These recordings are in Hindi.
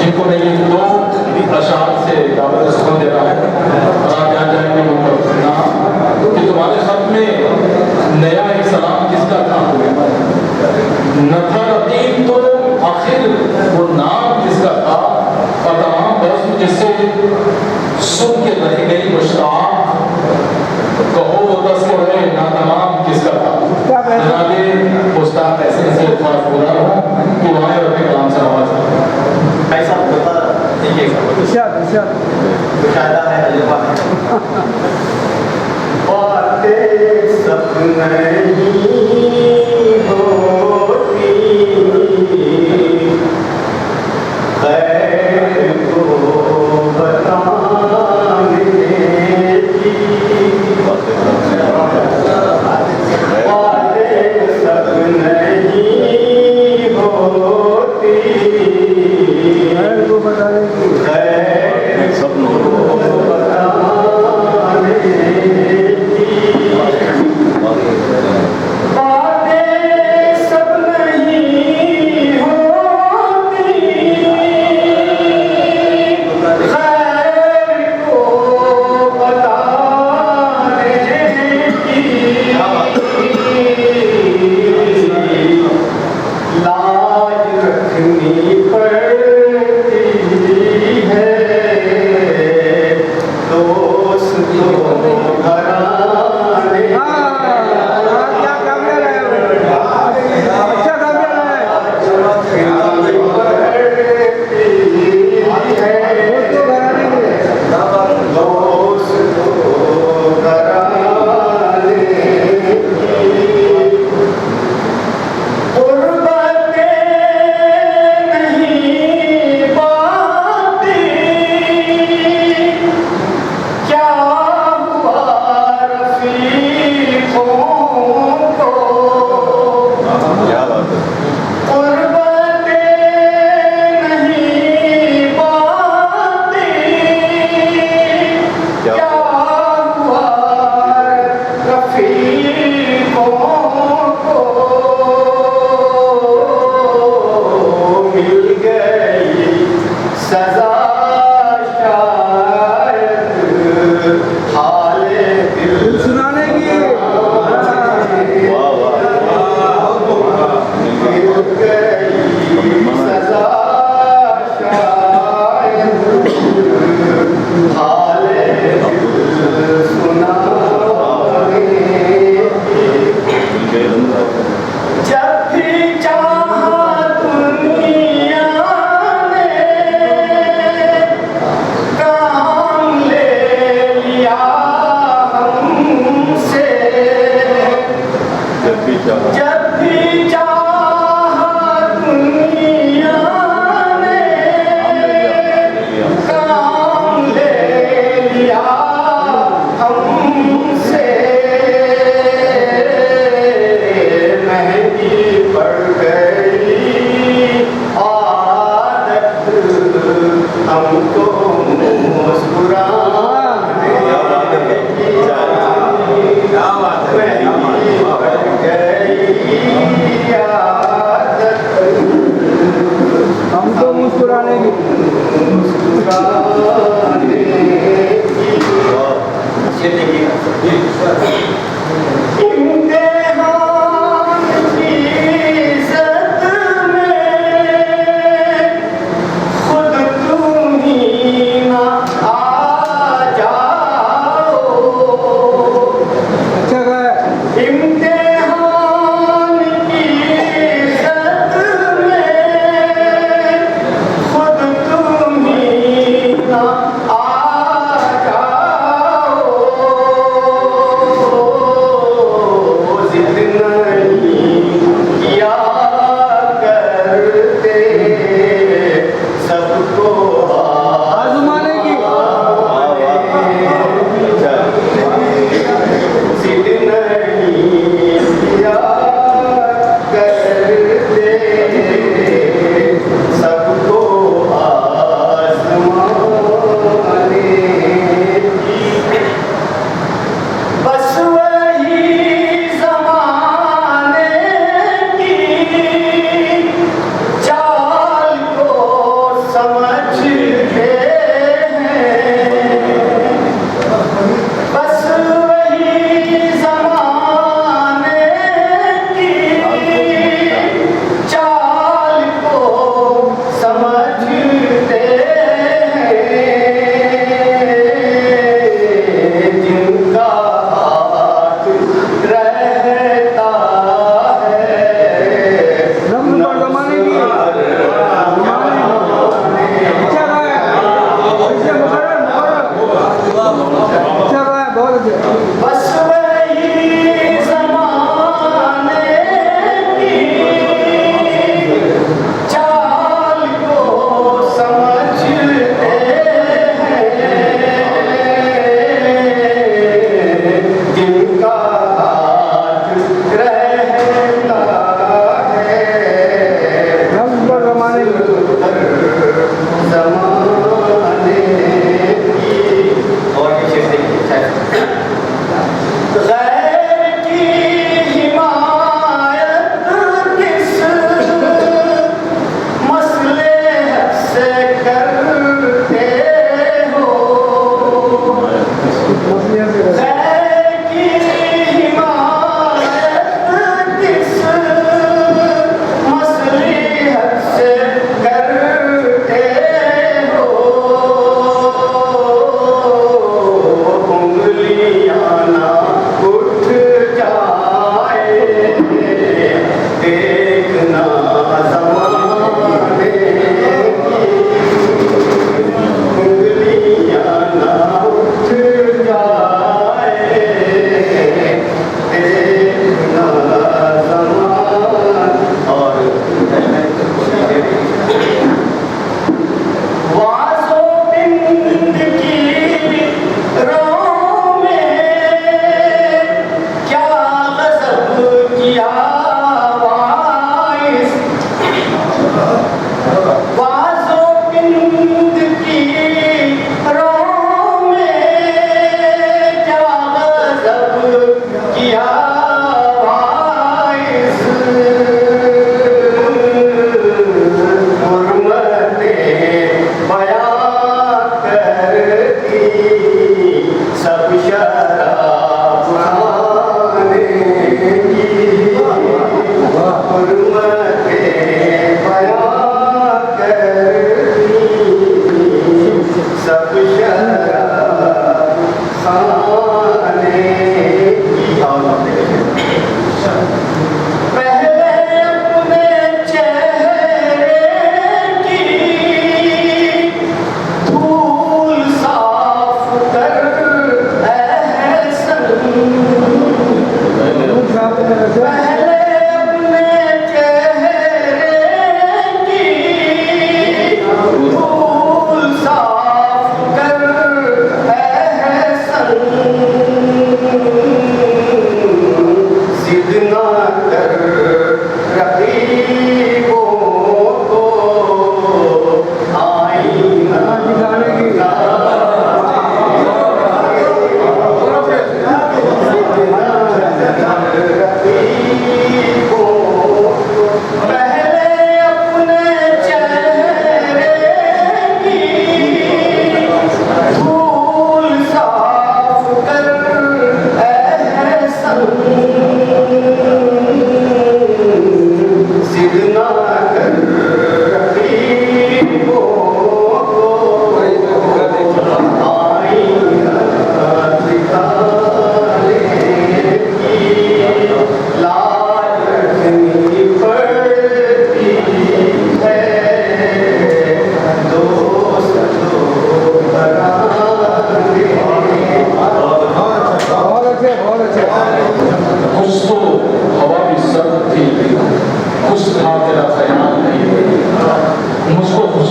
जिनको मैं ये दो अशार से दावत सुकून दे रहा हूँ और आप जान जाएंगे उनको सुनना कि तुम्हारे खत में नया एक सलाम किसका था न था रकीब, तो आखिर वो नाम किसका था। और तमाम बस जिससे सुन के रह गई मुश्ताक, कहो वो तस्कर है ना तमाम किसका था। जनाबे उस्ताद ऐसे ऐसे अल्फाज बोला हूँ कि वहाँ अपने कलाम से आवाज ऐसा होता बातें सब नहीं होती, खैर को बताने की। बातें सब नहीं होती, खैर को बताने की।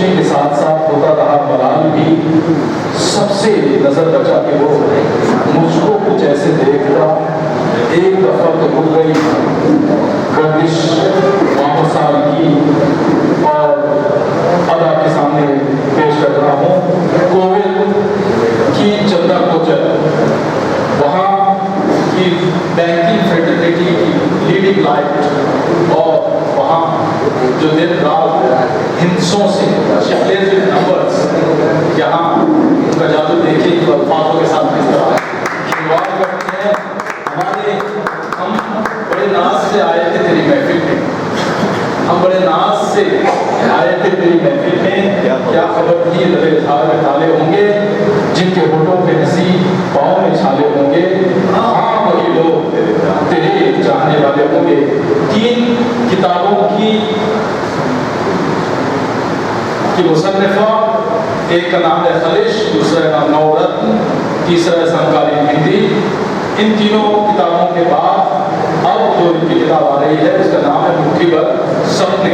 खुशी के साथ साथ होता रहा मलाल भी, सबसे नजर बचा के वो मुझको कुछ ऐसे देखता, एक दफा तो रुक गई गर्दिश मामसाल की, और अदा के सामने पेश कर रहा हूँ कोविल की चंदा कोचर, वहाँ की बैंकिंग फ्रेटर्निटी की लीडिंग लाइट, और वहाँ जो दिन रात हिंसों से नंबर्स, यहाँ उनका जादू देखिए अल्फाजों के साथ किस तरह खिलवाड़ करते हैं। हम बड़े नाज से आए थे तेरी महफिल में, हम बड़े नाज से आए थे तेरी महफिल में, क्या खबर थी लबे इज़हार में ताले होंगे, जिनके होठों पे हंसी पाँव में छाले होंगे, हाँ वही लोग तेरे चाहने वाले होंगे। 3 किताबों की मुसन्निफा, एक का नाम है खलिश, दूसरा का नाम नवरत्न, तीसरा है समकालीन हिंदी। इन तीनों किताबों के बाद अब जो इनकी किताब आ रही है उसका नाम है मुट्ठी भर सपने।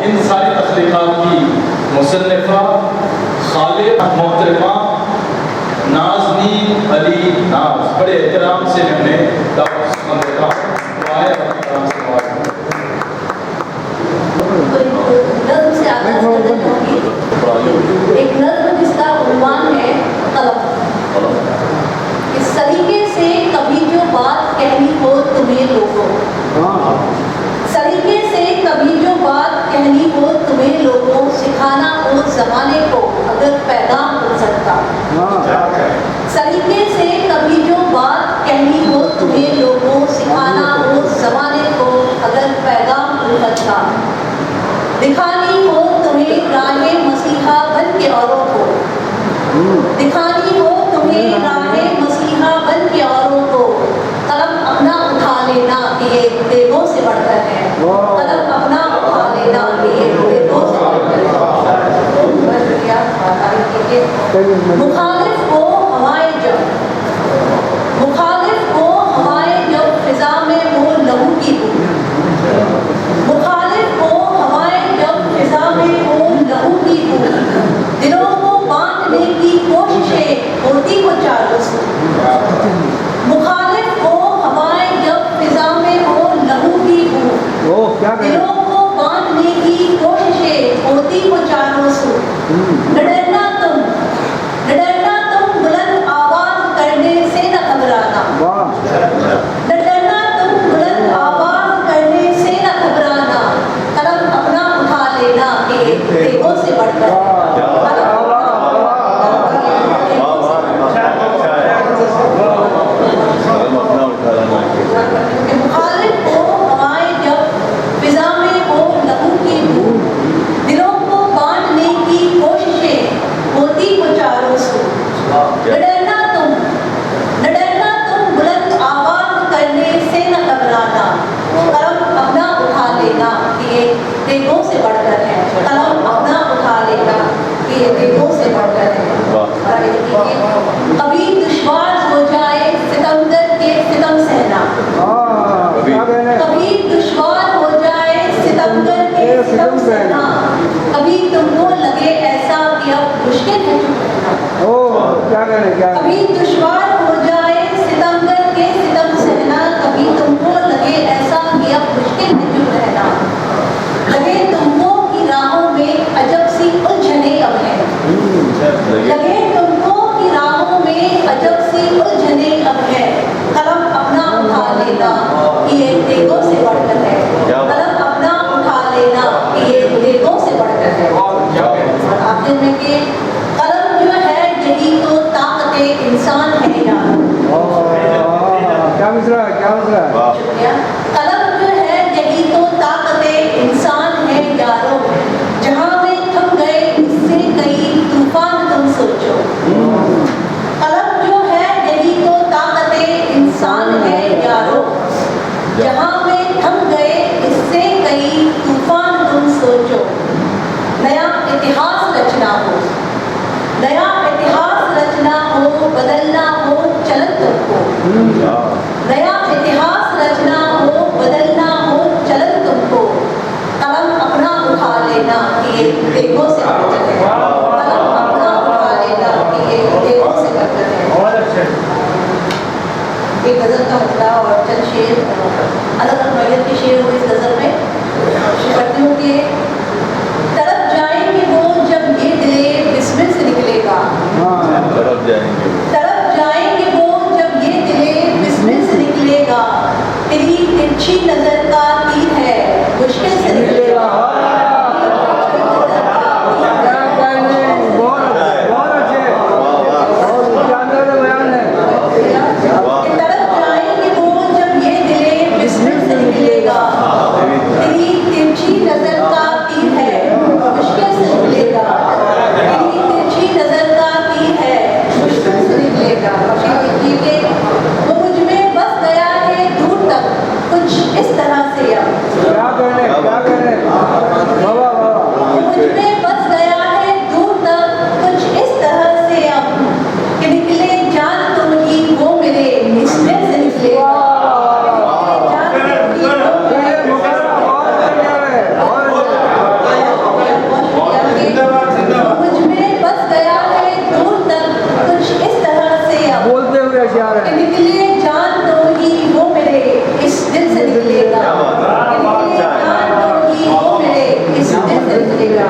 इन सारी तख्लीकात की मुसन्निफा खालिद मोहतरमा नाज़नीन अली नाज, बड़े एहतराम से हमने दावत देखा। एक नज़्म जिसका उन्वान है तलब। इस सलीके से कभी जो बात कहनी हो तुम्हें लोगों, सलीके से कभी जो बात कहनी हो तुम्हें लोगों, सिखाना हो ज़माने को अगर पैगाम मिल सकता। सलीके से कभी जो बात कहनी हो तुम्हें लोगों, सिखाना हो ज़माने को अगर पैगाम मिल सकता। दिखानी हो तुम्हें राहे मसीहा बन के औरों को, दिखानी हो तुम्हें राहे मसीहा बन के औरों को, कलम अपना उठा लेना ये देवों से बढ़कर है, कलम अपना उठा लेना ये देवों से बढ़कर है। मुखालिफ को हवाएं जब, मुखालिफ को हवाएं जब फिजा में वो लहू की बू, मुखालिफ को हवाएं जब फिजा में वो लहू की बू, दिलों को बांधने की कोशिशें होती वो चारों से। मुखालिफ को हवाएं जब फिजा में वो लहू की बू, दिलों को बांधने की कोशिशें होती वो चारों से। न डरना तुम बुलंद आवाज करने से न घबराना, न डरना तुम बुलंद आवाज करने से न घबराना, कलम अपना उठा लेना ये देवों से बढ़कर। मुखालिफ को हवाएं जब फिजा में हो लहू की बू, दिलों को बांधने की कोशिशें होती वो चारों से। न डरना तुम बुलंद आवाज करने से न घबराना, कलम अपना उठा लेना ये देवों से बढ़कर है, कलम अपना उठा लेना ये देवों से बढ़कर है। कभी दुश्वार हो जाए सितमगर के सितम सहना, कभी दुश्वार हो जाए सितमगर के सितम सहना, कभी तुमको लगे ऐसा कि अब मुश्किल है चुप रहना। कभी दुश्वार हो जाए सितमगर के सितम सहना, कभी तुमको लगे ऐसा कि अब मुश्किल है चुप रहना। लगे तुमको की राहों में अजब सी उलझने अब है, लगे तुमको की राहों में अजब सी उलझने अब है, कलम अपना उठा लेना ये देवों से बढ़कर है, कलम अपना उठा लेना ये देवों से बढ़कर है। आखिर में कि कलम जो है यही तो ताकत इंसान है यार। क्या मिसरा कलम जो है यही तो ताकत इंसान है यारों, जहाँ में थम गए इससे कई तूफान तुम सोचो। कलम जो है यही तो ताकत इंसान है यारों, जहाँ में थम गए इससे कई तूफान तुम सोचो। नया इतिहास रचना हो, नया इतिहास रचना हो, बदलना हो चलन तुमको, नया इतिहास रचना हो, बदलना हो चलन तुमको, कलम अपना उठा ले लेना कि ये देखों से बरकत है, कदम अपना उठा लेना कि ये देखों से बरकत है। एक गजल का मतलब और चंद शेर अलग अलग नौयत के शेर हुए इस गजल में। पढ़ती हूँ कि तड़प जाएंगे वो जब ये दिले बिस्मिल से निकलेगा, तड़प जाएंगे वो जब ये दिले बिस्मिल से निकलेगा, तेरी तिरछी नजर का तीर है मुश्किल से निकलेगा। तेरी तिरछी नजर का तीर है मुश्किल से निकलेगा, तेरी तिरछी नजर का तीर है मुश्किल से निकलेगा। देखिए वो मुझ में बस गया है दूर तक कुछ इस तरह से, अब मुझ में बस गया है दूर तक कुछ इस तरह से, अब कि निकले जान तो ही वो मेरे इसमें से निकलेगा। निकले जान तो ही वो मेरे इस दिल से निकलेगा, निकले जान तो ही वो मेरे इस दिल से निकलेगा।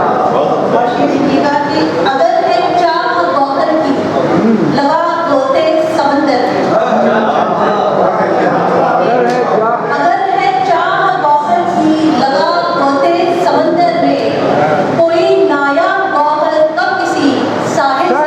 और ये लिखिएगा कि अगर है चाह गौहर की लगा गोते समंदर में, अगर है चाह गौहर की लगा गोते समंदर में, कोई नायाब गौहर कब किसी साहिल से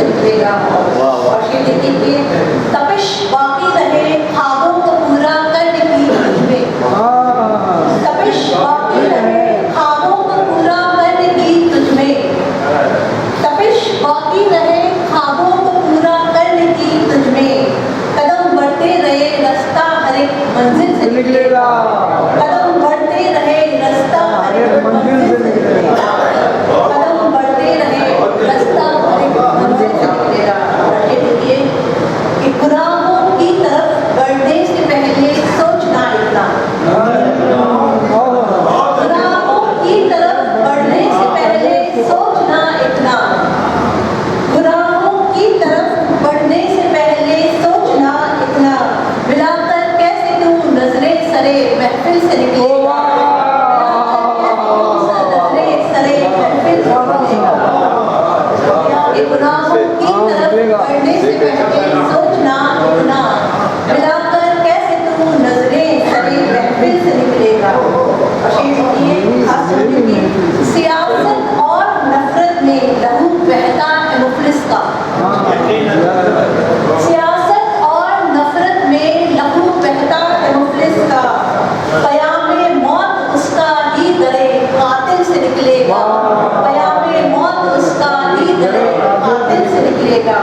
निकलेगा। तपिश बाकी रहे ख्वाबों को पूरा करने की तुझमें, तपिश बाकी रहे ख्वाबों को पूरा करने की तुझमें, तपिश बाकी रहे ख्वाबों को पूरा करने की तुझमें, कदम बढ़ते रहे रास्ता हर एक मंजिल से निकलेगा, कदम बढ़ते रहे रास्ता हर एक मंजिल से निकलेगा, कदम बढ़ते रहे रास्ता हर एक मंजिल से निकलेगा। ये देखिए कि गुनाहों की तरफ बढ़ने से पहले सोचना इतना, गुनाहों की तरफ बढ़ने से पहले सोचना इतना, गुनाहों की तरफ बढ़ने से पहले सोचना इतना, मिलाकर कैसे तू नजरे सरे महफिल से निकलेगा, नजरे सरे महफिल से निकलेगा। गुनाहों की तरफ बढ़ने से पहले सोचना इतना, मिलाकर कैसे तू नजरे सरे महफिल से निकलेगा। और खास सियासत और नफरत में लहू बहता है मुफलिस का, सियासत और नफरत में लहू बहता है मुफलिस का, क़यामे मौत उसका ही दरे कातिल से निकलेगा, क़यामे मौत उसका ही दरे कातिल से निकलेगा।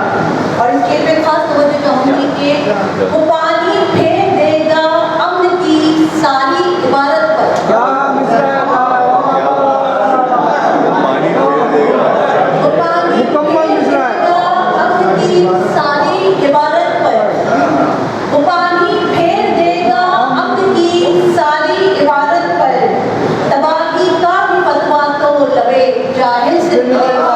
और इस खेल में खास तवज्जो चाहूंगी कि वो पानी फेर देगा अम्न की सारी इबारत पर, वो पानी फेर देगा अम्न की सारी इबारत पर, वो पानी फेर देगा अम्न की सारी इबारत पर, तबाही का भी फतवा तो लबे जाहिल से निकलेगा।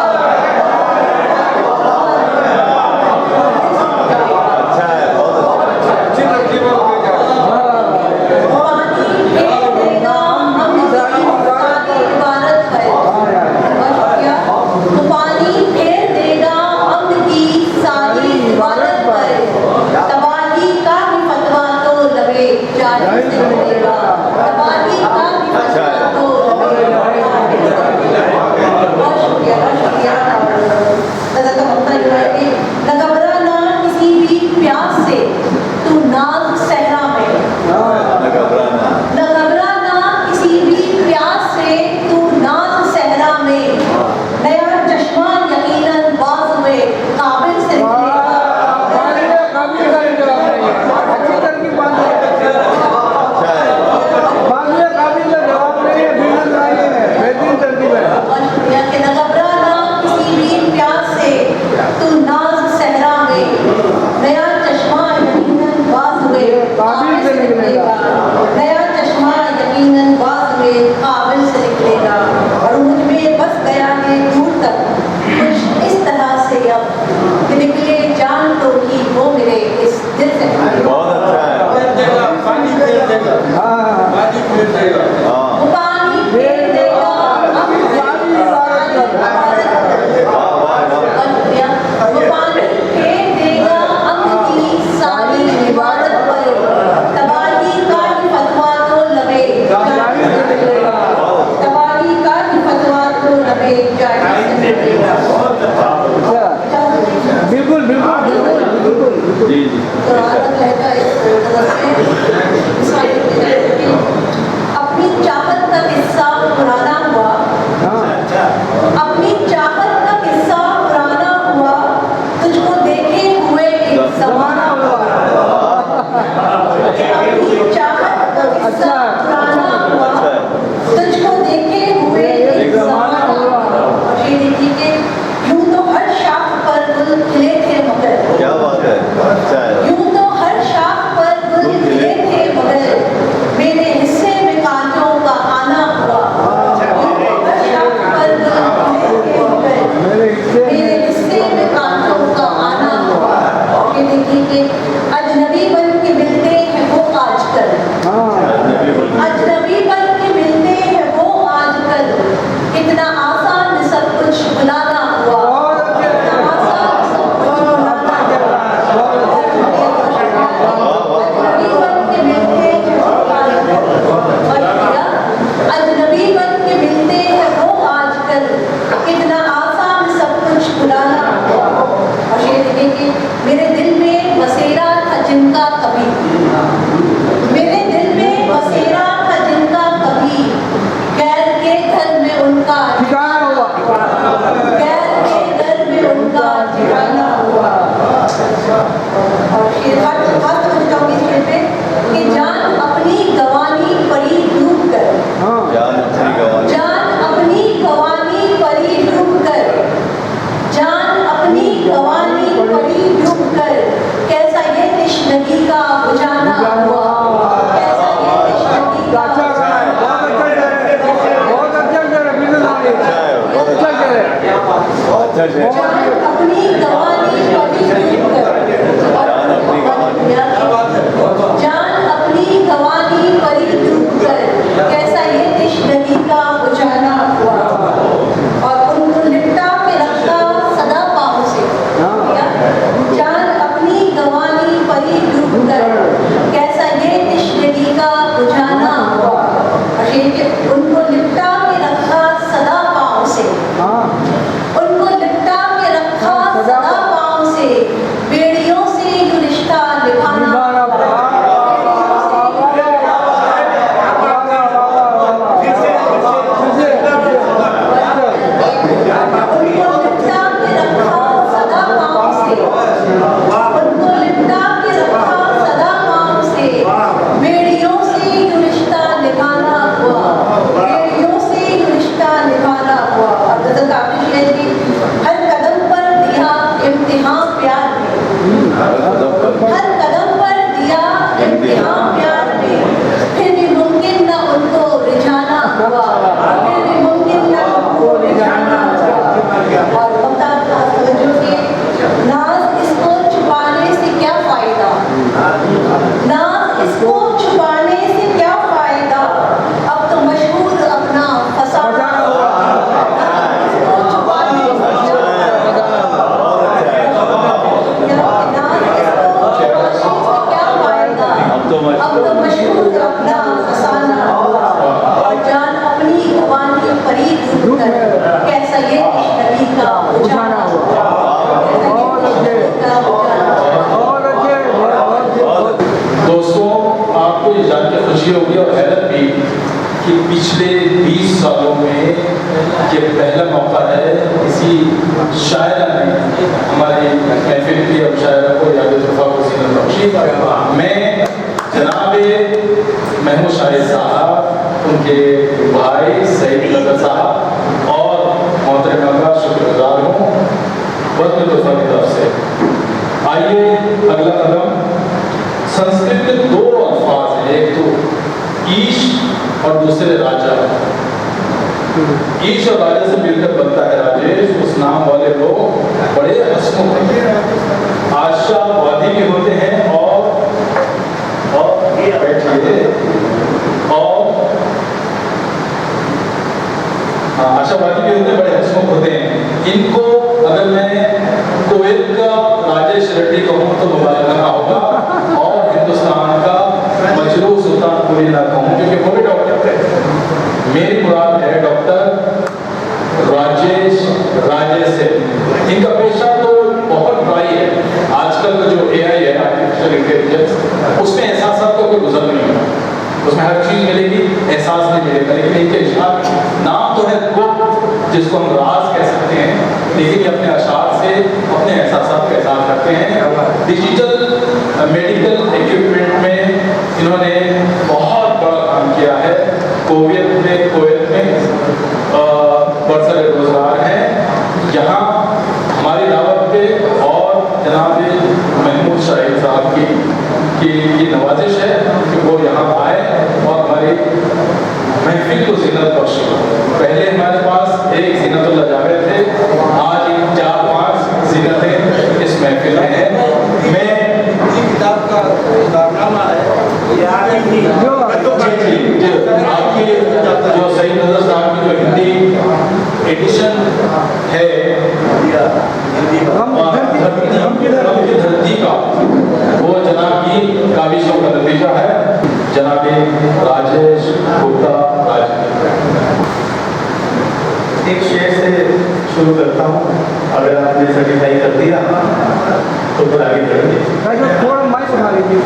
बहुत शुक्रिया। अच्छा बिल्कुल बिल्कुल बिल्कुल बिल्कुल जी जी तो आदत रहता है इस अपनी चाहत का किस्सा पुराना हुआ, हाँ अपनी चाहत का किस्सा पुराना हुआ, तुझको देखे हुए एक जमाना जमाना हुआ अपनी चाहत का किस्सा पुराना हुआ, तुझको देखे हुए एक जमाना हुआ। और ये देखिए कि यूं तो हर शाख पर गुल खिले थे मगर, क्या बात है, अच्छा है। यूं तो हर शाख पर गुल खिले थे मगर, मेरे हिस्से में कांटों का आना हुआ। यूं तो हर शाख पर गुल खिले थे मगर, मेरे हिस्से मेरे हिस्से में कांटों का आना हुआ। ये देखिए कि अजनबी बन के मिलते हैं वो आजकल, हाँ अजनबी बन के मिलते हैं वो आजकल, इतना आसान सब कुछ बुलाना हुआ, इतना आसान सब कुछ बुलाना हुआ। अजनबी बन के मिलते हैं वो आजकल, और क्या? अजनबी बन के मिलते हैं वो आजकल, इतना आसान सब कुछ बुलाना हुआ। और ये देखेंगे मेरे दिल में बसेरा था जिनका कभी, मेरे दिल में बसेरा था जिनका कभी, गैर के घर में उनका ठिकाना हुआ गैर के घर में उनका ठिकाना हुआ। और ये बात समझ जाऊंगी इस पे कि जान अपनी गवानी परी डूब कर, हाँ जान अपनी गवानी, जान अपनी गवानी परी डूब कर, जान अपनी गवानी परी डूब कर, कैसा ये तिश्नगी का बुझाना हुआ, कैसा ये तिश्नगी का अच्छा गाना है, बहुत अच्छा कह रहे हैं, बहुत अच्छा कह रहे हैं, बिल्कुल अच्छा है, बहुत अच्छा कह रहे हैं अच्छा है। जान अपनी गवानी परी डूब कर, जान अपनी गवानी, जान अपनी गवानी परी डूब कर, कैसा ये तिश्नगी का बुझाना हुआ। और उनको लिपटा के रखा सदा पाँव से, क्या? जान अपनी गवानी परी डूब कर, कैसा ये तिश्नगी का बुझाना हुआ। और ये कि उनको लिपटा के रखा सदा पाँव से, हाँ उनको लिपटा के रखा सदा पाँव से, बेड़ियों से यूं रिश्ता निभाना हुआ। उनको लिपटा के रखा सदा पाँव से, उनको लिपटा के रखा सदा पाँव से, बेड़ियों से यूं रिश्ता निभाना हुआ, बेड़ियों से यूं रिश्ता निभाना हुआ। और गज़ल का आखिरी शेर है कि हर कदम पर दिया इम्तिहान प्यार में, हर कदम पर दिया इम्तिहान प्यार में, फिर भी मुमकिन न उनको रिझाना हुआ, फिर भी मुमकिन न उनको रिझाना हुआ। और ममता समझो कि नाज इसको छुपाने से क्या फायदा, नाज इसको छुपाने से क्या फायदा, अब तो मशहूर अपना फसाना हुआ, नाज इसको छुपाने से क्या फायदा, नाज इसको छुपाने से क्या फायदा, अब तो मशहूर अपना फसाना हुआ। और जान अपनी गवानी परी डूब कर, कैसा ये तिश्नगी का बुझाना हुआ, कैसा ये तिश्नगी का बुझाना हुआ। बहुत अच्छे बहुत दोस्तों, आपको ये जान के खुशी होगी और हैरत भी कि पिछले 20 सालों में ये पहला मौका है किसी शायरा ने हमारी महफिल की अब शायरा को याद तोहफा को ज़ीनत बख्शी। मैं जनाब महमूद शाहिद साहब, उनके भाई सईद नज़र साहब और मोहतरमा का शुक्रगुजार हूँ वक्त तोहफा की तरफ से। आइए अगला कदम, संस्कृत के दो अल्फाज हैं, एक तो ईश और दूसरे राजा। ईश और राजा से मिलकर बनता है राजेश। उस नाम वाले लोग बड़े हंसमुख हैं, आशावादी भी होते हैं और बैठिए और आशावादी भी होते हैं, बड़े हंसमुख होते हैं। इनको अगर मैं कोयल का राजेश रेड्डी कहूँ तो मुबारक ना होगा, और हिंदुस्तान का मजरू सुल्तानपुरी ना कहूँ, क्योंकि वो भी डॉक्टर थे। मेरी मुराद है डॉक्टर राजेश इनका पेशा तो बहुत ड्राई है। आजकल का जो AI है, आर्टिफिशियल इंटेलिजेंस, उसमें एहसास का कोई गुजर नहीं होगा, उसमें हर चीज़ मिलेगी, एहसास नहीं मिलेगा। लेकिन इनके इशार नाम तो है गुप्त, जिसको हम राज कह सकते हैं, लेकिन ये अपने अशार से अपने एहसास का इजहार करते हैं। डिजिटल मेडिकल इक्विपमेंट में इन्होंने बहुत बड़ा काम किया है। कोवियत में बरसर रोजगार है। यहाँ हमारी दावत पे और जनाब महमूद शाहिद साहब की नवाजिश है कि वो यहाँ आए और हमारी महफिल को ज़ीनत बख्शे। पहले हमारे पास एक ज़ीनतुल्लाह जावेद थे, आज 4-5 ज़ीनतें इस महफिल में हैं। मैं किताब का कारनामा है आपकी जो सईद नज़र साहब की जो हिंदी एडिशन है की धरती का, वो जनाब की काविशों का नतीजा है। जनाब राजेश गुप्ता एक शेर से शुरू करता हूँ, अगर आपने सर्टिफाई कर दिया तो फिर आगे बढ़ेंगे। थोड़ा माइक उठा लीजिए,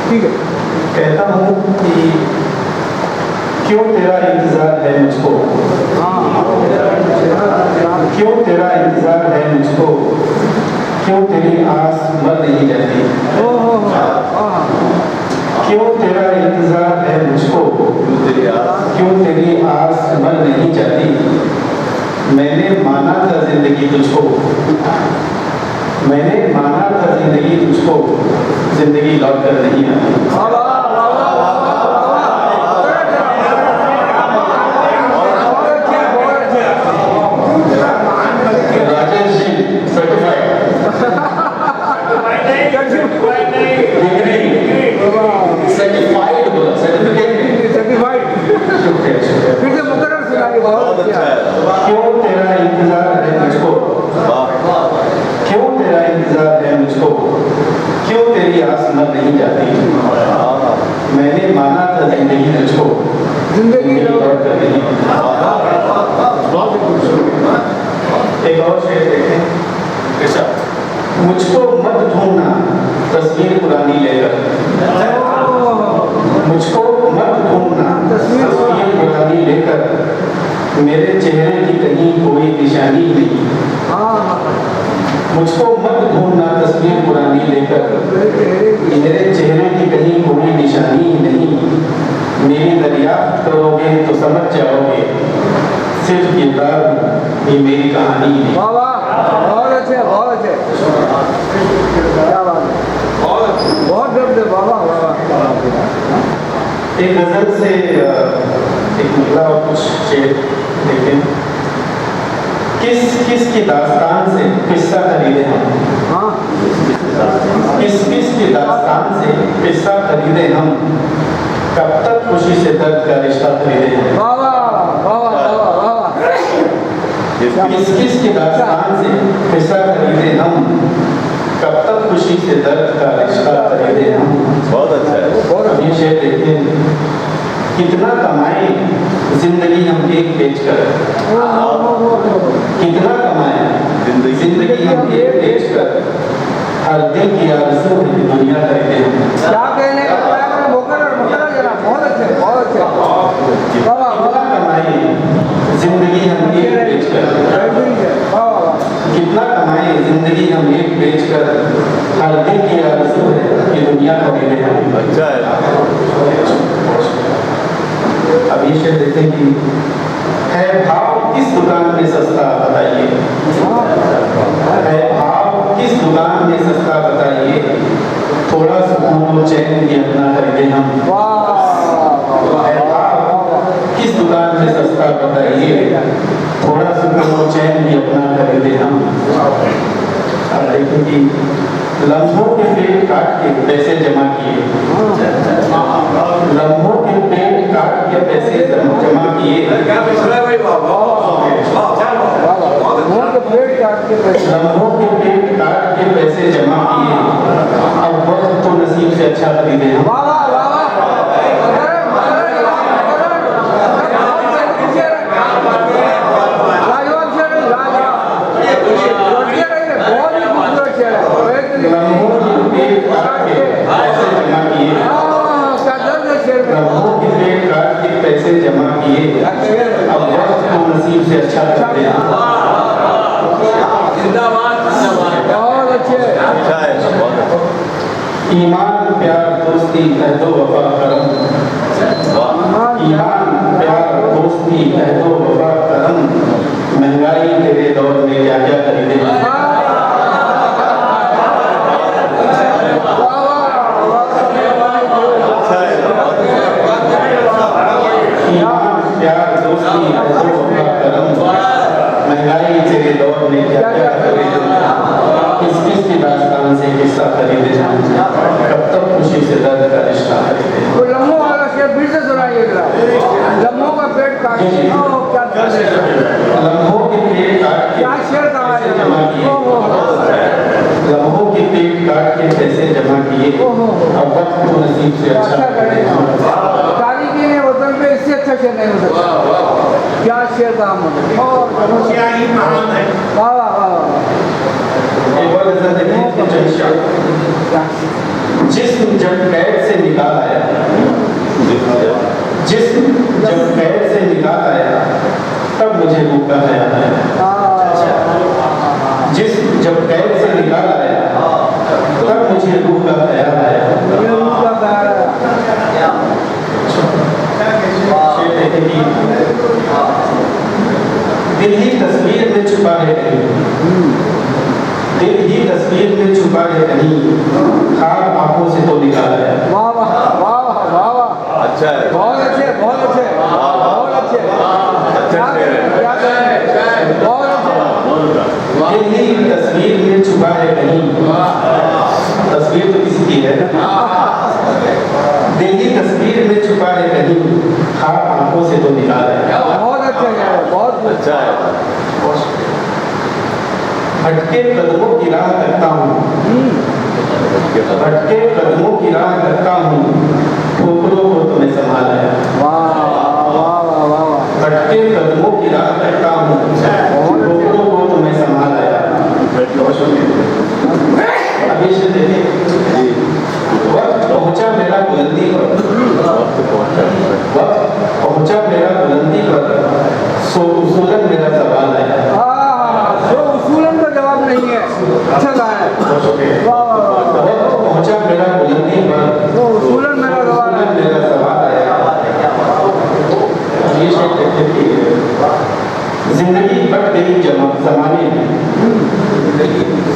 ठीक है। कहता हूँ कि क्यों तेरा इंतजार है मुझको, क्यों तेरा इंतजार है मुझको, क्यों तेरी आस मर नहीं जाती, क्यों तेरा इंतजार है मुझको, क्यों तेरी आस मर नहीं जाती। मैंने माना था जिंदगी तुझको, मैंने माना था जिंदगी तुझको, जिंदगी लौट कर नहीं आती। राजेश जी सर्टिफाइड फिर से मुकर्रर सुनाइए। बहुत अच्छा है। क्यों तेरा इंतजार है मुझको, क्यों तेरा इंतजार है मुझको, क्यों तेरी आस मर नहीं जाती। मैंने माना था जिंदगी तुझको, जिंदगी लौट कर नहीं। एक और शेर देखें। मुझको मत ढूंढना तस्वीर पुरानी लेकर, मुझको मत ढूंढना तस्वीर पुरानी लेकर, मेरे चेहरे की कहीं कोई निशानी नहीं। मुझको मत ढूंढना तस्वीर पुरानी लेकर, मेरे चेहरे की कहीं कोई निशानी ही नहीं। मेरी दरियाफ्त करोगे तो समझ जाओगे, सिर्फ किरदार ये मेरी कहानी नहीं। वाह वाह, बहुत अच्छे, बहुत अच्छे, क्या बात है, बहुत जब बाबा। एक गजल से एक मुद्दा और कुछ शेर देखें। किस किस की दास्तान से किस्सा खरीदे हम, किस किस की दास्तान से किस्सा खरीदे हम, कब तक खुशी से दर्द का रिश्ता खरीदे हम। बाबा किस किस की दास्तान से किस्सा खरीदे हम, कब तक खुशी से दर्द का रिश्ता खरीदे हम। बहुत अच्छा है। और अब ये शेर देखें। कितना कमाए जिंदगी हम एक बेच कर, कितना कमाए जिंदगी हम एक बेच कर, हर दिल की आरज़ू है दुनिया खरीदे हम। क्या कहने का प्रयास, मुकर्रर जरा, बहुत अच्छे, बहुत अच्छे। कितना कमाए जिंदगी हम एक बेच कर, कितना कमाए जिंदगी हम एक बेच कर, हर दिल की आरज़ू है कि दुनिया खरीदे हम। अच्छा है। अब ये शेर देते हैं कि है भाव किस दुकान में सस्ता बताइए, है भाव किस दुकान में सस्ता बताइए, थोड़ा सुकून और चैन भी अपना खरीदे हम। है भाव किस दुकान में सस्ता बताइए, थोड़ा सुकून और चैन भी अपना खरीदे हम। अब देखें कि लम्हों के पेट काट के पैसे जमा किए, लम्हों के पेट काट के पैसे जमा किए, लम्हों के पेट काट के पैसे जमा किए, अब वक्त तो नसीब से अच्छा खरीदे हम। अब वक्त को नसीब से अच्छा करते हैं। बहुत अच्छे। ईमान प्यार दोस्ती अहदो वफा करम, ईमान प्यार दोस्ती अहदो वफा करम, महंगाई तेरे दौर में क्या क्या खरीदे। ईमान प्यार दोस्ती अहदो वफा करम, महंगाई तेरे दौर में क्या क्या खरीदे। किस किस की दास्तान से किस्सा खरीदे, कब तक खुशी से दर्द का रिश्ता खरीदे। तो लम्हों वाला शेर फिर से सुनाइए जरा। लम्हों का पेट काट के क्या दर्द है। लम्हों के पेट काट के क्या शेर कहा है जमा किए, लम्हों के पेट काट के पैसे जमा किए, अब वक्त को नसीब से अच्छा करे। तारीखी ने वतन पे इससे अच्छा शेर नहीं हो सकता। क्या शेर कहा मतलब, क्या ही महान है। वाह वाह वाह। एक और नजर देखिए, जिस्म जब कैद से निकाल आया, जिस्म जब कैद से निकाल आया, तब मुझे रूह का ख्याल आया। जिस्म जब कैद से निकाल आया, तब मुझे रूह का ख्याल आया। दिल ही तस्वीर में छुपा है कहीं, दिल ही तस्वीर में छुपा है कहीं, खाब आंखों से तो निकाला है। वाह वाह वाह वाह वाह। अच्छा है, बहुत अच्छे बहुत अच्छे बहुत अच्छे। क्या करें बहुत अच्छे। दिल ही तस्वीर में छुपा है कहीं, तस्वीर तो किसी की है। दिल ही तस्वीर में छुपा है कहीं, खाब आंखों से तो निकाला है। बहुत अच्छे है बहुत अच्छा है। भटके कदमों की राह करता हूँ, भटके कदमों की राह करता हूँ, ठोकरों को तुम्हें संभाला है। वाह वाह वाह वाह वाह। भटके कदमों की राह करता हूँ, ठोकरों को तुम्हें संभाला है। अभी से देखिए, वक्त पहुँचा मेरा बुलंदी पर, वक्त पहुँचा मेरा बुलंदी पर, उसूलन मेरा सवाल है। तो उसूलन का जवाब नहीं है। अच्छा कहा है। वाह वाह वाह। वक्त पहुँचा मेरा बुलंदी पर, वो उसूलन मेरा सवाल है। मेरा सवाल है। ये शेर कहते थे, जिंदगी बढ़ गई जमाने में,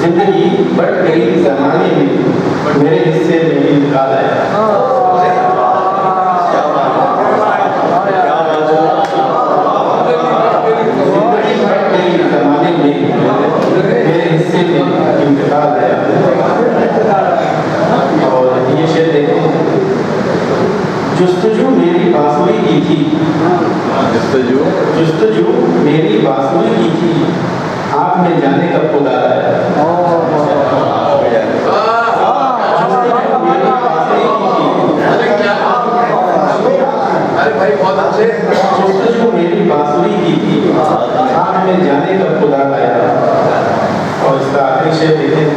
जिंदगी बढ़ गई जमाने में, मेरे हिस्से में ही निकाल आया। जुस्तजू मेरी बांसुरी की थी, जुस्तजू मेरी बांसुरी की थी, आप में जाने का खुदा है। जुस्तजू मेरी बांसुरी की थी, आप में जाने का खुदा है। और इसका आखिरी शेर देखें,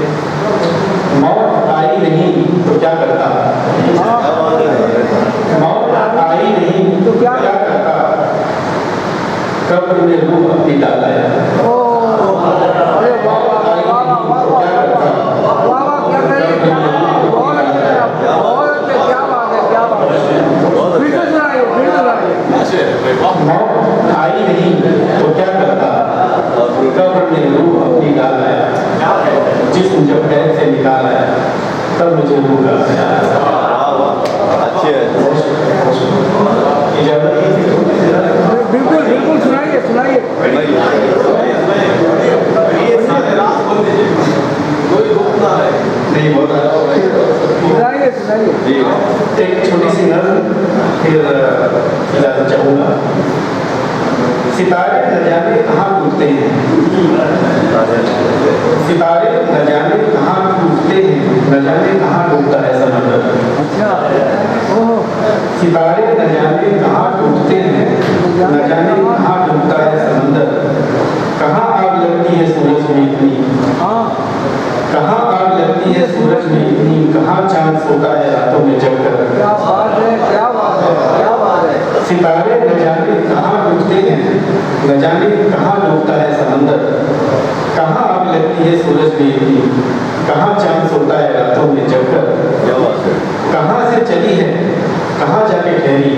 मौत आई नहीं तो क्या करता, मौत आई नहीं तो क्या करता, कब्र में रूह अपनी डाला है। अरे वाह वाह वाह वाह वाह क्या करें। बहुत अच्छे बहुत अच्छे। क्या बात है क्या बात है। फिर से सुनाइए फिर सुनाइए। मौत आई नहीं तो क्या करता, कब्र में रूह अपनी डाला है। जिस्म जब कैद से निकाला है, तब मुझे रूह का ख्याल आया। अच्छे बिल्कुल बिल्कुल सुनाइए सुनाइए। नहीं बोल रहा, सुनाइए सुनाइए। एक छोटी सी नज़्म फिर इजाज़त चाहूँगा। सितारे न जाने कहाँ टूटते हैं, सितारे न जाने कहाँ टूटते हैं, न जाने कहाँ डूबता है समंदर। अच्छा ओह। सितारे न जाने कहाँ टूटते हैं, न जाने कहाँ डूबता है समंदर। कहाँ आग लगती है सूरज में इतनी, कहाँ आग लगती है सूरज में इतनी, कहाँ चांद सोता है रातों में जगकर। क्या बात है क्या बात है क्या बात है। सितारे न जाने कहाँ डूबते हैं, न जाने कहाँ डूबता है समंदर, कहाँ आग लगती है सूरज देव की, कहाँ चांद सोता है रातों में जगकर, कहाँ से चली है कहाँ जाके ठहरी,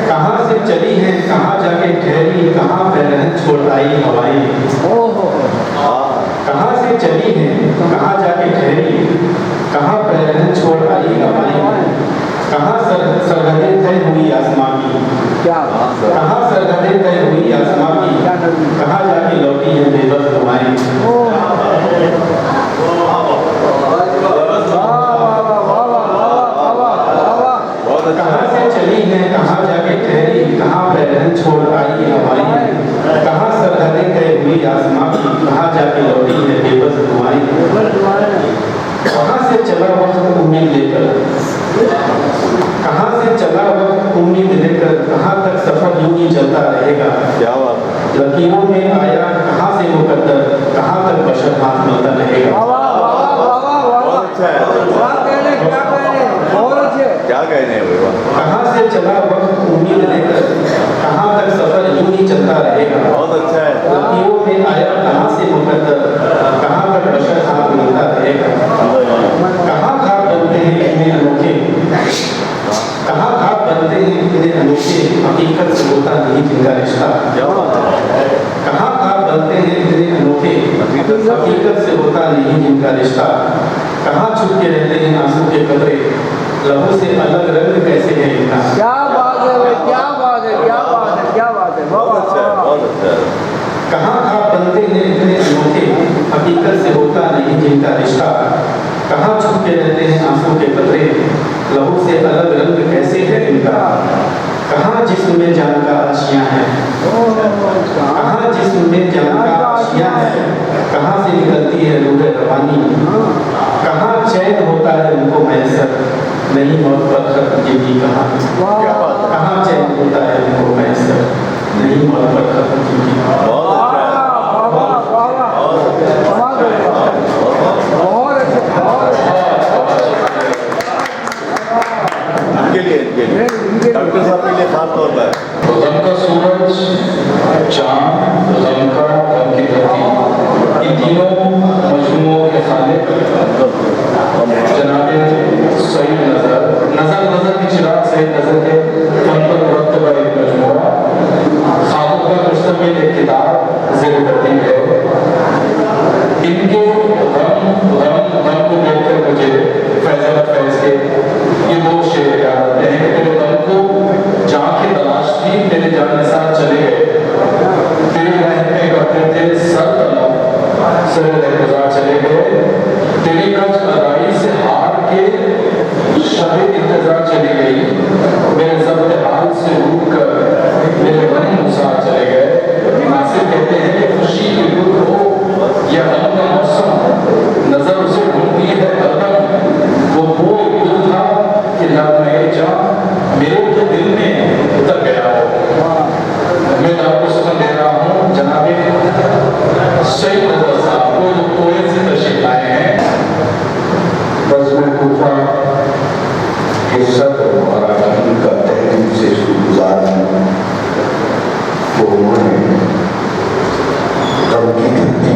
कहाँ से चली है कहाँ जाके ठहरी, कहाँ पैरहन छोड़ आई हवाएं, कहाँ से चली है कहाँ जाके ठहरी, कहाँ पैरहन छोड़ आई हवाएं, कहाँ सरहदें तय हुई आसमां की, कहाँ सरहदें तय हुई आसमां की, कहाँ जाके लौटी है बेबस दुआएं। कहाँ से चली है कहाँ जाके ठहरी, कहाँ पैरहन छोड़ आई हवाएं, कहाँ सरहदें तय हुई आसमां की, कहाँ जाके लौटी है बेबस दुआएं। कहाँ से चला वक्त उम्मीद लेकर, कहाँ से चला वक्त उम्मीद लेकर, कहाँ तक सफर यूं ही चलता रहेगा। क्या बात। लकीरों में आया कहाँ से मुकद्दर, कहाँ तक बशर हाथ मिलता रहेगा। क्या कहने कहाँ से चला वक्त उम्मीद लेकर, कहाँ तक सफर यूं ही चलता रहेगा। बहुत अच्छा है। लकीरों में आया कहाँ से मुकद्दर, कहाँ तक बशर हाथ मिलता रहेगा। कहाँ खाब बनते हैं इतने अनोखे, कहाँ खाब बनते हैं इतने अनोखे, हकीकत से होता नहीं जिनका रिश्ता। कहाँ खाब बनते हैं इतने अनोखे, हकीकत से होता नहीं जिनका रिश्ता। कहाँ छुप के रहते हैं आंसू के कतरे, लहू से अलग रंग कैसे है इनका। क्या बात है भाई, क्या बात है, क्या बात है, क्या बात है, बहुत अच्छा है, बहुत अच्छा है। कहाँ खाब बनते हैं इतने अनोखे, हकीकत से होता नहीं जिनका रिश्ता। कहाँ छुप के रहते हैं आंसू के कतरे, लहू से अलग रंग कैसे है इनका। कहाँ जिस्म में जान का आशियाँ है, कहाँ जिस्म में जान का आशियाँ है, कहाँ से निकलती है रूह रवानी। कहाँ चैन होता है उनको मैसर, नहीं मौत पर खत्म जिंदगी कहानी। कहाँ चैन होता है उनको मैसर, नहीं मौत पर खत्म जिंदगी। डॉक्टर साहब के लिए खास तौर पर गम का सूरज, चांद, गम की धरती, इन तीनों मजमूओं के खालिक जनाबे सईद नजर की चिराग सईद नजर के फन पर मुरतब एक मजमूआ ख्वाबों पर मुश्तमिल एक किताब ज़ेर तरतीब है। इनके गम को देखकर मुझे फैज़ल फैज़ के ये दो शेर याद आते हैं। तेरे गम को जहाँ की तलाश थी तेरे जाने साथ चले गए, तेरे रहने करते तेरे सर तलब सर गुजार चले गए, तेरी कच अदाई से हार के शबे इंतजार चली गई, मेरे ज़ब्त हाल से रूठ कर मेरे गम मुसार चले गए। नासिर कहते हैं कि खुशी की रुत हो या गम का मौसम, नजर उसे ढूंढती है हरदम। वो गुल था कि लम्हे जा मेरे तो दिल में उतर गया हो। मैं आपको सुन दे रहा हूँ जनाबे सईद नजर साहब को जो कोयत से तशरीफ लाए हैं। बस मैं पूछा हिस्सा और अकीम का तहरीर से शुक्रगुजार हूँ, तो उन्होंने गम की धरती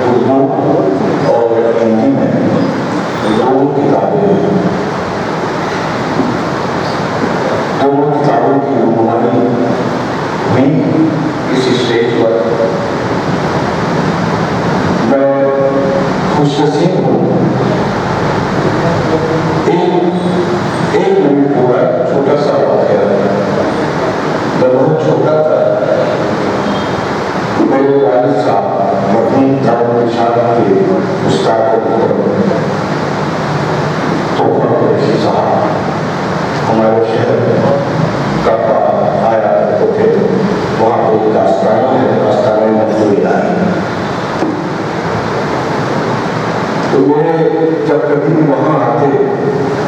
उर्दू और हिंदी में दोनों किताबों की रुगमानी हुई इस स्टेज पर। मैं खुशनसीब हूँ। एक मिनट पूरा छोटा सा वाक़या। मैं बहुत छोटा था, मेरे वालिद साहब मरहूम दाऊद निशान के उस्ताद तोहफा कुरैशी साहब हमारे शहर कपा आया करते थे। वहाँ पे एक आस्थाना है, आस्थाना मजदूरी आई। तो मेरे जब कभी भी वहाँ आते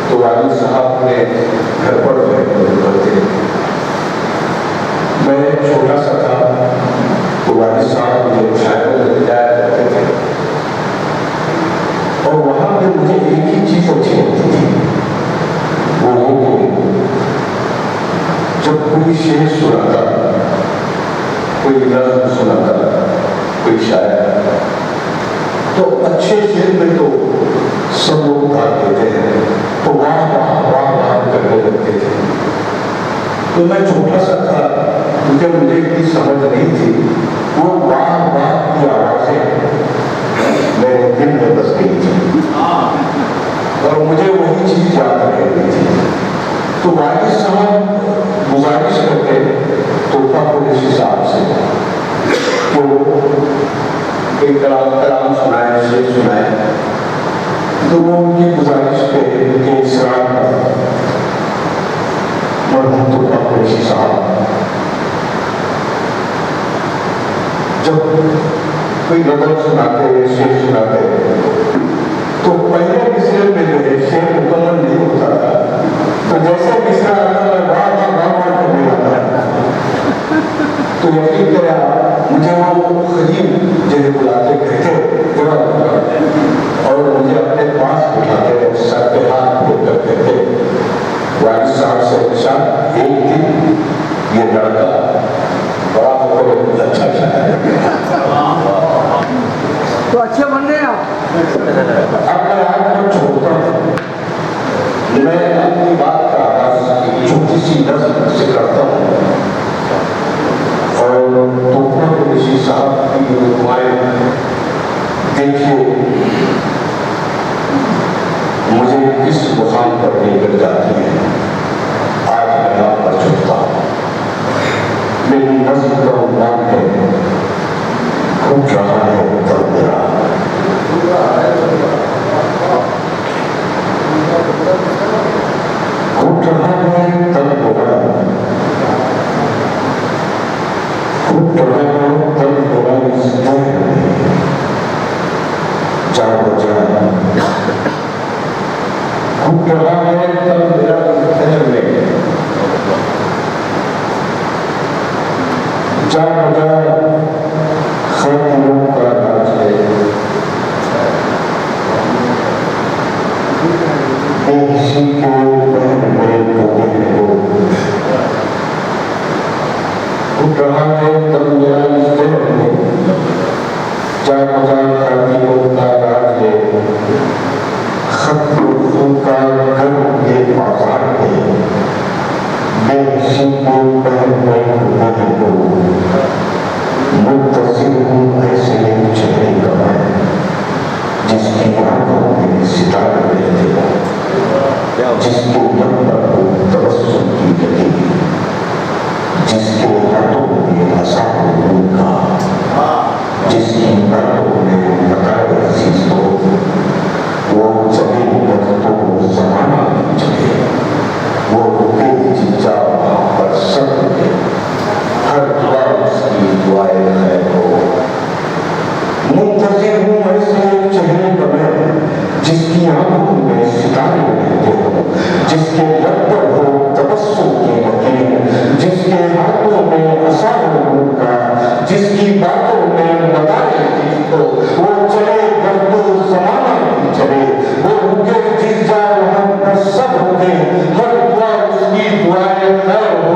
तो वालिद साहब ने घर पर करते। मैं छोटा सा था तो वालिद साहब मुझे मुशायरे में ले जाया करते थे, और वहाँ पे मुझे एक ही चीज़ अच्छी लगती थी, वो जब कोई शेर सुनाता, कोई नज़्म सुनाता, कोई शायर, तो अच्छे शेर में तो सब लोग भाग देते हैं, तो वाह वाह वाह वाह करने लगते थे। तो मैं छोटा सा था, क्योंकि मुझे इतनी समझ नहीं थी, वो वाह वाह की आवाजें मेरे दिल में बस गई थी और मुझे वही चीज याद रह गई थी। तो वाजिद साहब गुजारिश करते तोहफा पुलिस साहब से तो कोई कलाम सुनाए, शेर सुनाए, तो वो उनकी गुजारिश पे, उनके इसरार पर मरहूम तोहफा पुलिस साहब जब कोई गजल सुनाते, शेर सुनाते, तो पहले मिसरे में जो है शेर मुकम्मल नहीं होता था, तो जैसे मिसरा आता मैं वाह वाह वाह वाह करने लगा। तो यकीन करा मुझे वो खलील जिन्हें बुलाते कहते जरा और मुझे अपने पास बिठाते, सर पे हाथ फेरकर कहते, वाजिद साहब से पूछा, एक दिन ये लड़का बड़ा होकर अच्छा तो अच्छे बन गए आप। अब मैं आपको छोड़ता हूँ, मैं अपनी बात का आगाज एक छोटी सी नज़्म से करता हूँ और तोहफा पुलिस साहब की दुआएं देखिए मुझे किस मुकाम पर लेकर जाती है। आज मैं यहाँ पर छुपता हूँ। मेरी नज़्म का उन्वान है, घूट रहा है तब मेरा, घूट रहा है तब मेरा, घूट रहा है तब मेरा इस जहर में, जा बजा, घूट रहा है तब मेरा इस जहर में, जा बजा, खातिरों का राज है, किसी के बहन में डूबे हो, उठ रहा है तब मेरा इस जहर में, जा बजा, खातिरों का राज है, खत्म का घर ये बाजार है, किसी के बहन में डूबे हो, मुंतज़िर हूँ ऐसे एक चेहरे का मैं, जिसकी आंखों में सितारे रहते हो, जिसके मन पर हो तबस्सुम की लगी, जिसके हाथों में हंसा हो उनका, जिसकी बातों में बताए अजीज हो, वो चले तो ज़माना भी चले, वो रुके जिजा वहाँ पर सब रुके, हर दुआ उसकी दुआएं खैर हो। मुंतज़िर हूँ ऐसे एक चेहरे का मैं, जिसकी आंखों में सितारे रहते हो, जिसके लब पर हो तबस्सुम की लकीर, जिसके हाथों में असा हो उनका, जिसकी बातों में बताए अजीज हो, वो चले गर्दो ज़माना भी चले, वो रुके जिजा वहाँ पर सब रुके, हर दुआ उसकी दुआएं खैर हो,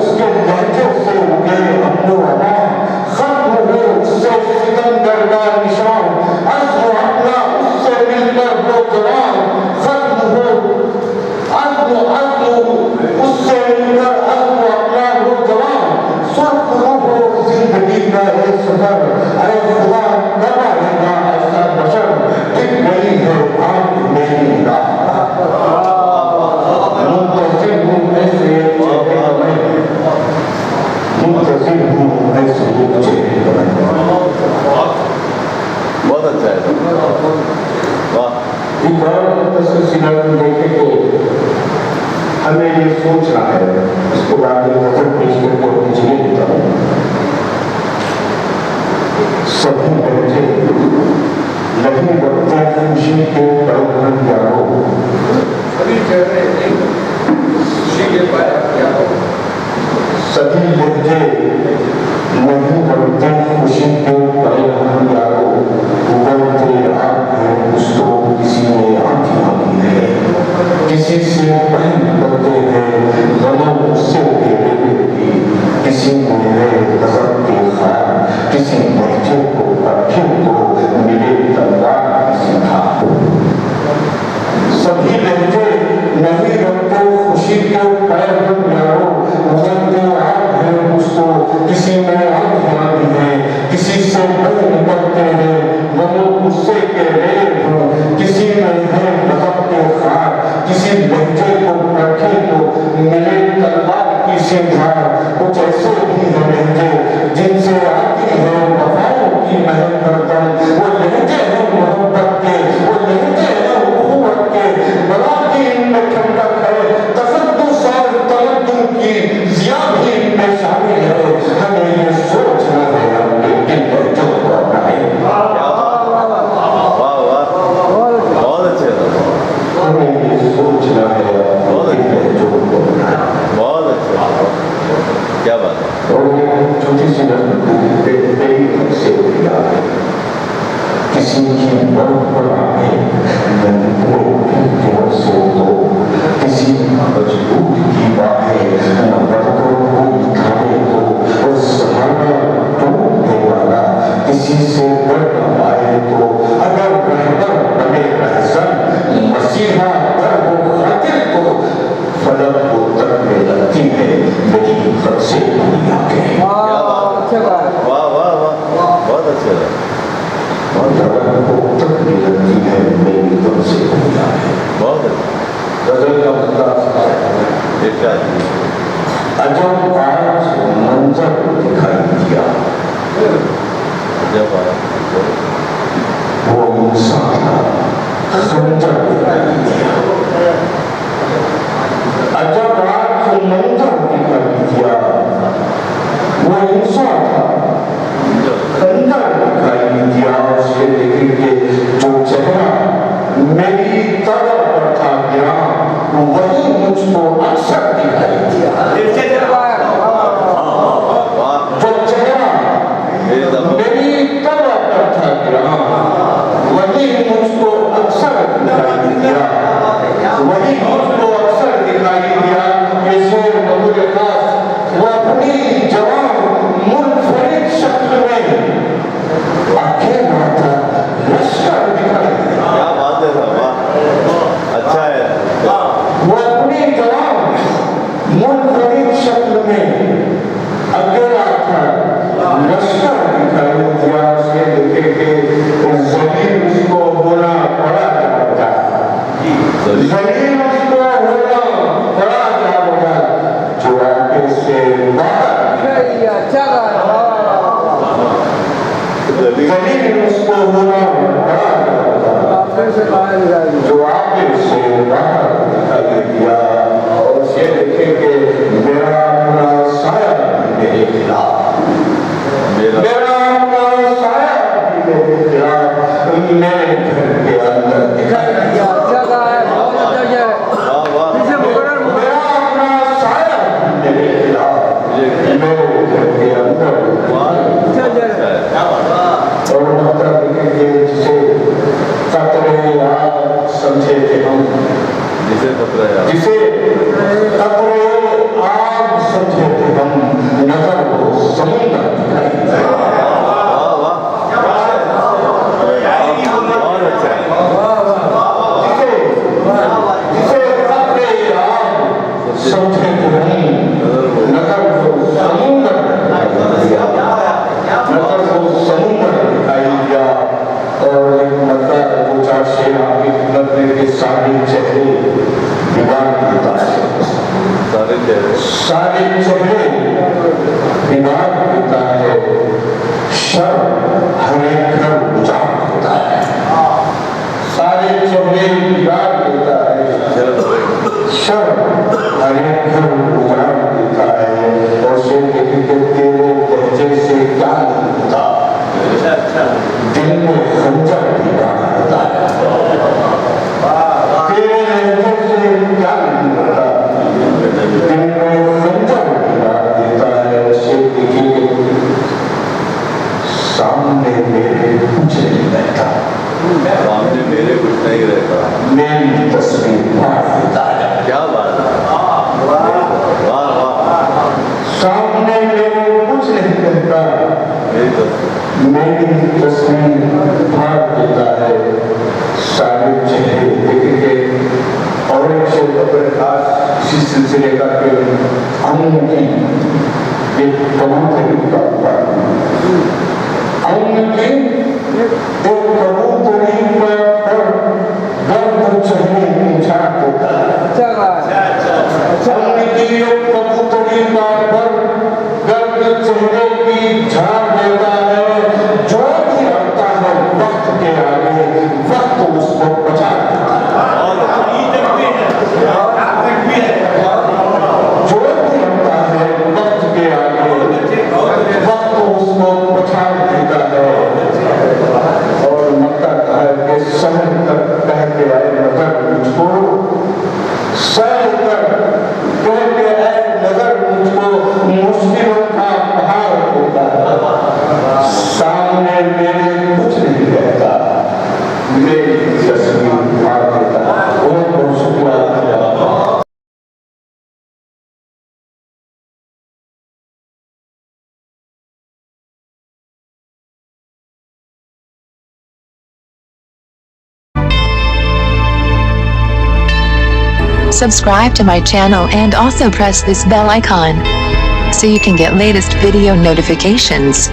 उसके लहजे से रुके अमनो अमा, खत्म हो उससे सिकंदर का निशान, अज़्म अपना उससे मिलकर वो जवान, खत्म हो अज़्म उससे मिलकर अज़्म अपना वो जवान, सुर्ख हो जिंदगी का ये सफर, अरे खुदा कब आएगा ऐसा बशर, दिख गई है आज मेरी राह, मुंतज़िर हूँ ऐसे एक चेहरे का मैं, मुंतज़िर हूँ ऐसे एक चेहरे का मैं। बहुत अच्छा है, वाह। एक और सिलसिला देखे तो हमें ये सोचना है, इसको बाद में नजर पेश करके मुझे देता हूँ। सभी बच्चे नहीं बनते खुशी के पल यारो, सभी चेहरे एक खुशी के पाया क्या हो, सभी लहजे नहीं बनते खुशी के पल यारो, उबलते आग है उसको किसी ने आंखी आंखी है, किसी से पहन करते हैं गलों से तेरे पीछे था कुछ ऐसे भी लहजे जिनसे आती है वफाओं की महक हरदम। वो लहजे हैं मोहब्बत के, वो लहजे हैं उखुवत के, बला की इनमें ठंडक है, तसद्दुस और तमद्दुन की ज़िया भी इनमें शामिल है। हमें ये सोचना है अपने दिल में जो अपनाए। बहुत अच्छे हमें ये सोचना है अपने दिल में जो अपनाए। बहुत अच्छे, क्या बात है। और एक छोटी सी मेरी से किया है किसी की बहुत बड़ा है से तो किसी मजबूत की बातें न बड़कों को दिखाने को और सहारा टूटने वाला किसी से डर न पाए तो अगर रहबर बने रहसन मसीहा कर हो खातिर तो फलक को तकने लगती है मेरी खत से दुनिया के। वाह वाह वाह, बहुत अच्छे लगे। फलक को तकने लगती है मेरी खत से दुनिया के। बहुत अच्छे। गजल का मतलब इरशाद। अजब आज मंजर दिखाई दिया, जब आया वो इंसान था खंजर दिखाई दिया। अजब आज मंजर दिखाई दिया, वो इंसान था खंजर दिखाई दिया। उसे देखेंगे जो चेहरा मेरी तरफ पर था गिरा वही मुझको अक्सर दिखाई दिया। जो चेहरा मेरी तरफ पर था गिरा वही मुझको अक्सर दिखाई दिया, वही मुझको अक्सर दिखाई दिया। ये शेर मधुर खास वो अपनी जवान मुनफरिद शक्ल में अकेला था लश्कर दिखाई दिया। क्या बात है साहब, वाह अच्छा है। वो अपनी जवान मुनफरिद शक्ल में अकेला था लश्कर दिखाई दिया। से देखे कि जमीन उसको होना पड़ा जाएगा, जमीन उसको होना पड़ा जाएगा जो आगे से बाहर जमीन उसको होना पड़ा जाएगा जो आगे से बाहर दिखाई दिया। और ये देखेंगे मेरा अपना साया मेरे खिलाफ, मेरा अपना साया मेरे खिलाफ मेरे घर के अंदर दिखाई दिया। वाह वाह, मेरा अपना साया मेरे खिलाफ मेरे घर के अंदर और मतलब देखेंगे जिसे कतरे आग समझे थे हम, जिसे खतरा है, जिसे कतरे आग समझे थे हम नजर को समुद्र दिखाई दिया। वाह वाह, बहुत अच्छा है। जिसे कतरे आग समझे थे हम नजर को समुद्र दिखाई दिया, नजर को समुद्र दिखाई दिया। और एक मतलब दो चार शेर आपकी नजर के सारे चेहरे बिगाड़ देता है, सारे चेहरे सारे चेहरे बिगाड़ देता है, शर हर एक घर उजाड़ होता है। सारे चेहरे बिगाड़ देता है, शर हर एक घर उजाड़ देता है। और से देखेंगे तेरे लहजे से क्या नहीं होता, दिल में खंजर बिगाड़ होता है। तेरे लहजे से क्या नहीं होता, दिल में खंजर बिगाड़ देता है। उसे देखिए सामने मेरे कुछ नहीं रहता, सामने मेरे कुछ नहीं रहता, मेरी तस्वीर फाड़ देता है। क्या बात है, वाह वाह, सामने मेरे कुछ नहीं रहता, मेरी तस्वीर मेरी तस्वीर फाड़ देता है। सारे चेहरे देखेंगे और एक शेर अपने खास इसी सिलसिले का कि अम्म की एक कबूतरी का अम्म की एक कबूतरी पर गर्द चढ़ने की झाड़ देता है। अम्म की एक कबूतरी का Subscribe to my channel and also press this bell icon so you can get latest video notifications.